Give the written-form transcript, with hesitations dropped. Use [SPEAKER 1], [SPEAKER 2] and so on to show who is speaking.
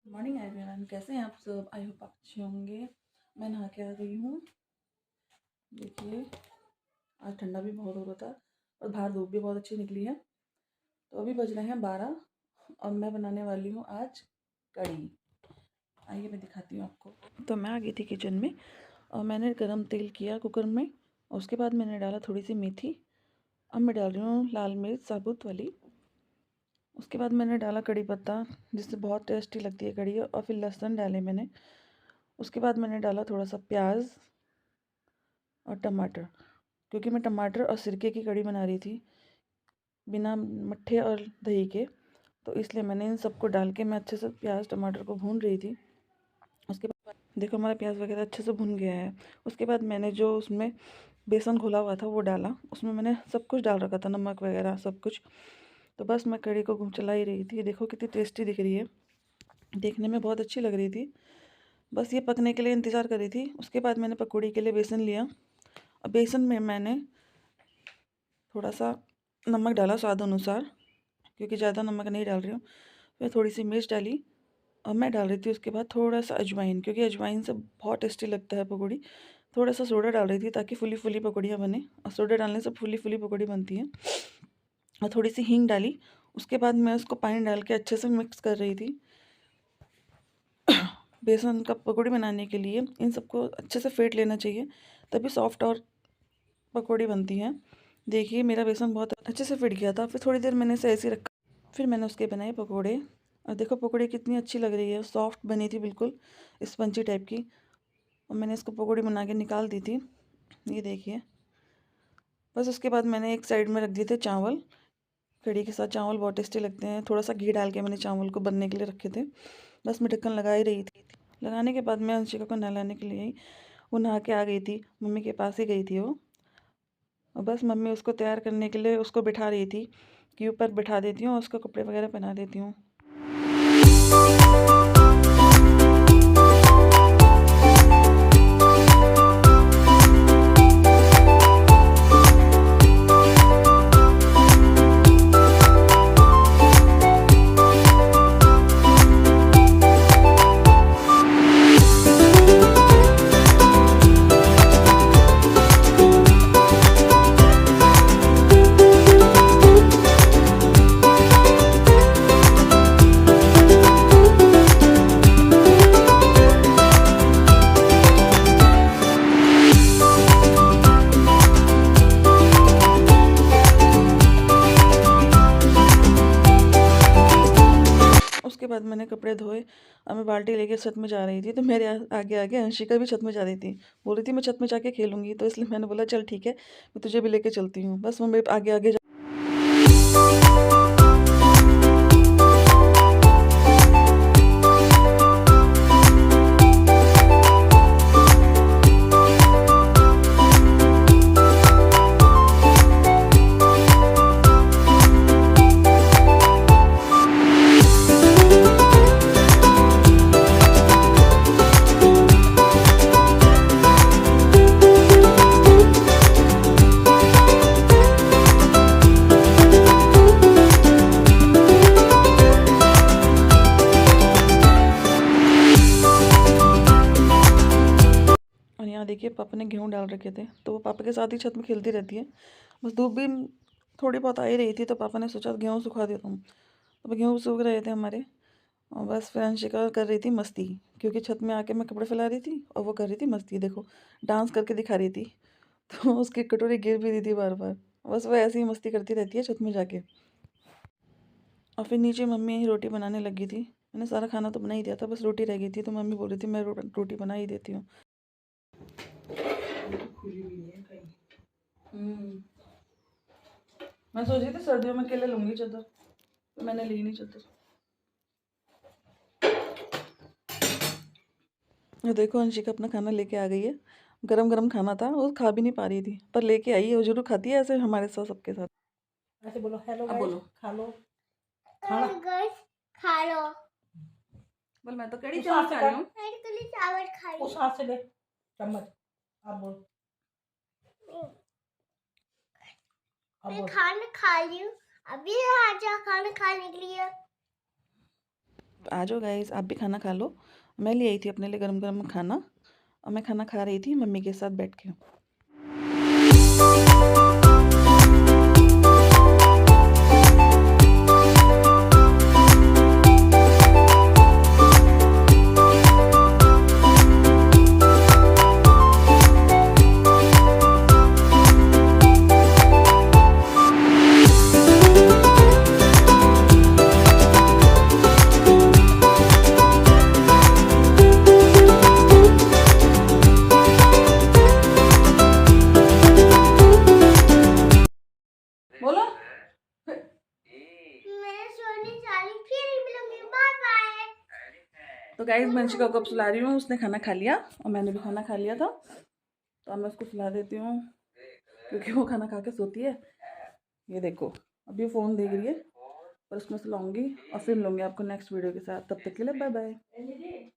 [SPEAKER 1] Morning everyone, कैसे हैं आप सब। आई होप आप अच्छे होंगे। मैं नहा के आ गई हूँ। देखिए, आज ठंडा भी बहुत हो रहा था और बाहर धूप भी बहुत अच्छी निकली है। तो अभी बज रहे हैं 12 और मैं बनाने वाली हूँ आज कढ़ी। आइए मैं दिखाती हूँ आपको। तो मैं आ गई थी किचन में और मैंने गरम तेल किया कुकर में और उसके बाद मैंने डाला थोड़ी सी मेथी। अब मैं डाल रही हूँ लाल मिर्च साबुत वाली। उसके बाद मैंने डाला कड़ी पत्ता, जिससे बहुत टेस्टी लगती है कड़ी। और फिर लहसुन डाले मैंने। उसके बाद मैंने डाला थोड़ा सा प्याज और टमाटर, क्योंकि मैं टमाटर और सिरके की कड़ी बना रही थी बिना मट्ठे और दही के। तो इसलिए मैंने इन सबको डाल के मैं अच्छे से प्याज टमाटर को भून रही थी। उसके बाद देखो हमारा प्याज वगैरह अच्छे से भुन गया है। उसके बाद मैंने जो उसमें बेसन घोला हुआ था वो डाला। उसमें मैंने सब कुछ डाल रखा था, नमक वगैरह सब कुछ। तो बस मैं कड़ी को चला ही रही थी। देखो कितनी टेस्टी दिख रही है, देखने में बहुत अच्छी लग रही थी। बस ये पकने के लिए इंतज़ार कर रही थी। उसके बाद मैंने पकौड़ी के लिए बेसन लिया और बेसन में मैंने थोड़ा सा नमक डाला स्वाद अनुसार, क्योंकि ज़्यादा नमक नहीं डाल रही हूँ। फिर थोड़ी सी मिर्च डाली और मैं डाल रही थी उसके बाद थोड़ा सा अजवाइन, क्योंकि अजवाइन से बहुत टेस्टी लगता है पकौड़ी। थोड़ा सा सोडा डाल रही थी ताकि फुली फुली पकौड़ियाँ बने, और सोडा डालने से फुली फुली पकौड़ी बनती है। और थोड़ी सी हींग डाली। उसके बाद मैं उसको पानी डाल के अच्छे से मिक्स कर रही थी। बेसन का पकौड़ी बनाने के लिए इन सबको अच्छे से फेंट लेना चाहिए, तभी सॉफ्ट और पकौड़ी बनती हैं। देखिए मेरा बेसन बहुत अच्छे से फिट गया था। फिर थोड़ी देर मैंने इसे ऐसे ही रखा। फिर मैंने उसके बनाए पकौड़े और देखो पकौड़ी कितनी अच्छी लग रही है, सॉफ्ट बनी थी बिल्कुल स्पंजी टाइप की। और मैंने इसको पकौड़ी बना के निकाल दी थी, ये देखिए। बस उसके बाद मैंने एक साइड में रख दिए थे चावल। कढ़ी के साथ चावल बहुत टेस्टी लगते हैं। थोड़ा सा घी डाल के मैंने चावल को बनने के लिए रखे थे। बस मैं ढक्कन लगा ही रही थी। लगाने के बाद मैं अंशिका को नहलाने के लिए वो नहा के आ गई थी, मम्मी के पास ही गई थी वो। और बस मम्मी उसको तैयार करने के लिए उसको बिठा रही थी कि ऊपर बिठा देती हूँ, उसको कपड़े वगैरह पहना देती हूँ। उसके बाद मैंने कपड़े धोए और मैं बाल्टी लेके छत में जा रही थी। तो मेरे आगे आगे अंशिका भी छत में जा रही थी, बोल रही थी मैं छत में जाके खेलूंगी। तो इसलिए मैंने बोला चल ठीक है, मैं तुझे भी लेके चलती हूँ। बस वो मेरे आगे आगे यहाँ देखिए पापा ने गेहूँ डाल रखे थे, तो वो पापा के साथ ही छत में खेलती रहती है। बस धूप भी थोड़ी बहुत आ ही रही थी, तो पापा ने सोचा गेहूँ सुखा देता हूँ। तो गेहूँ सूख रहे थे हमारे। और बस फिर अंशिका कर रही थी मस्ती, क्योंकि छत में आके मैं कपड़े फैला रही थी और वो कर रही थी मस्ती। देखो डांस करके दिखा रही थी। तो उसकी कटोरी गिर भी रही थी बार बार। बस वो ऐसे ही मस्ती करती रहती है छत में जाके। और फिर नीचे मम्मी यही रोटी बनाने लगी थी। मैंने सारा खाना तो बना ही दिया था, बस रोटी रह गई थी। तो मम्मी बोल रही थी मैं रोटी बना ही देती हूँ। मैं सोच रही थी सर्दियों में अकेले लूंगी चादर, तो मैंने ली नहीं चादर। और देखो अंशिका अपना खाना लेके आ गई है। गरम गरम खाना था, वो खा भी नहीं पा रही थी, पर लेके आई है। वो जरूर खाती है ऐसे हमारे साथ सबके साथ।
[SPEAKER 2] ऐसे बोलो हेलो
[SPEAKER 1] अब बोलो
[SPEAKER 2] खा लो खाना खा लो।
[SPEAKER 1] बोल मैं तो कड़ी चावल खा रही हूँ।
[SPEAKER 2] चावल खा उस हाथ से ले चम्मच। अब बोल मैं खाना खा रही हूँ। अभी आ जा खाना खाने के लिए।
[SPEAKER 1] तो आ जाओ गाइस, आप भी खाना खा लो। मैं ले आई थी अपने लिए गरम गरम खाना, और मैं खाना खा रही थी मम्मी के साथ बैठ के। बोलो तो गाइस मंशिका को अब सुला रही हूँ। उसने खाना खा लिया और मैंने भी खाना खा लिया था, तो अब मैं उसको सुला देती हूँ क्योंकि वो खाना खा के सोती है। ये देखो अभी फ़ोन देख रही है, और उसमें सुलाऊंगी और फिर मिलूंगी आपको नेक्स्ट वीडियो के साथ। तब तक के लिए बाय बाय।